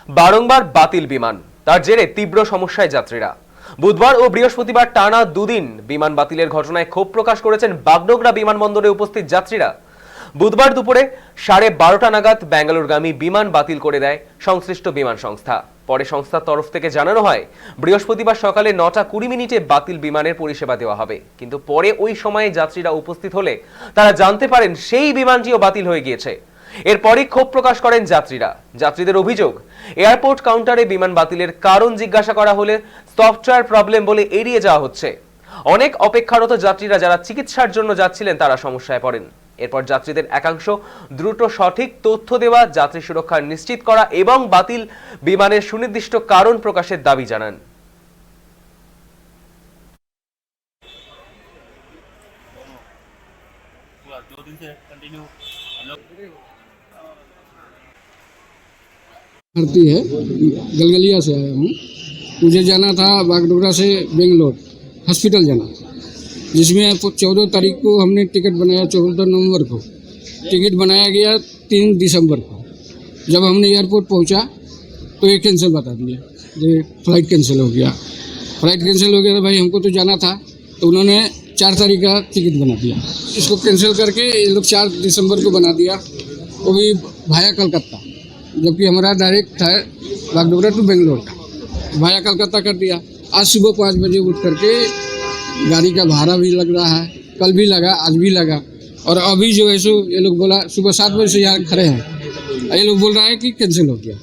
বারংবার বাতিল বিমান, তার জেরে তীব্র সমস্যায় যাত্রীরা। বুধবার ও বৃহস্পতিবার টানা দুদিন বিমান বাতিলের ঘটনায় ক্ষোভ প্রকাশ করেছেন বাগডোগরা বিমানবন্দরে উপস্থিত যাত্রীরা। বুধবার দুপুরে 12:30 নাগাদ ব্যাঙ্গালোরগামী বিমান বাতিল করে দেয় সংশ্লিষ্ট বিমান সংস্থা। পরে সংস্থার তরফ থেকে জানানো হয় বৃহস্পতিবার সকালে 9:20 বাতিল বিমানের পরিষেবা দেওয়া হবে, কিন্তু পরে ওই সময়ে যাত্রীরা উপস্থিত হলে তারা জানতে পারেন সেই বিমানটিও বাতিল হয়ে গিয়েছে। এরপরই ক্ষোভ প্রকাশ করেন যাত্রীরা। যাত্রীদের অভিযোগ, এয়ারপোর্ট কাউন্টারে বিমান বাতিলের কারণ জিজ্ঞাসা করা হলে সফটওয়্যার প্রবলেম বলে এড়িয়ে যাওয়া হচ্ছে। অনেক অপেক্ষারত যাত্রীরা যারা চিকিৎসার জন্য যাচ্ছিলেন তারা সমস্যায় পড়েন। এরপর যাত্রীদের একাংশ দ্রুত সঠিক তথ্য দেওয়া, যাত্রী সুরক্ষা নিশ্চিত করা এবং বাতিল বিমানের সুনির্দিষ্ট কারণ প্রকাশের দাবি জানান। भर्ती है, गलगलिया से आया हूँ। मुझे जाना था बागडोगरा से बेंगलोर हॉस्पिटल जाना, जिसमें 14 तारीख को हमने टिकट बनाया, 14 नवंबर को टिकट बनाया गया 3 दिसंबर को। जब हमने एयरपोर्ट पहुँचा तो ये कैंसिल बता दिया, ये फ़्लाइट कैंसिल हो गया। फ़्लाइट कैंसिल हो गया तो भाई हमको तो जाना था, तो उन्होंने 4 तारीख का टिकट बना दिया। इसको कैंसिल करके ये लोग 4 दिसंबर को बना दिया, वो भी भाया कलकत्ता, जबकि हमारा डायरेक्ट था बागडोगरा टू बेंगलोर का, भाया कलकत्ता कर दिया। आज सुबह 5 बजे उठ करके गाड़ी का भाड़ा भी लग रहा है, कल भी लगा, आज भी लगा, और अभी जो है सो ये लोग बोला सुबह 7 बजे से यहाँ खड़े हैं, ये लोग बोल रहा है कि कैंसिल हो गया।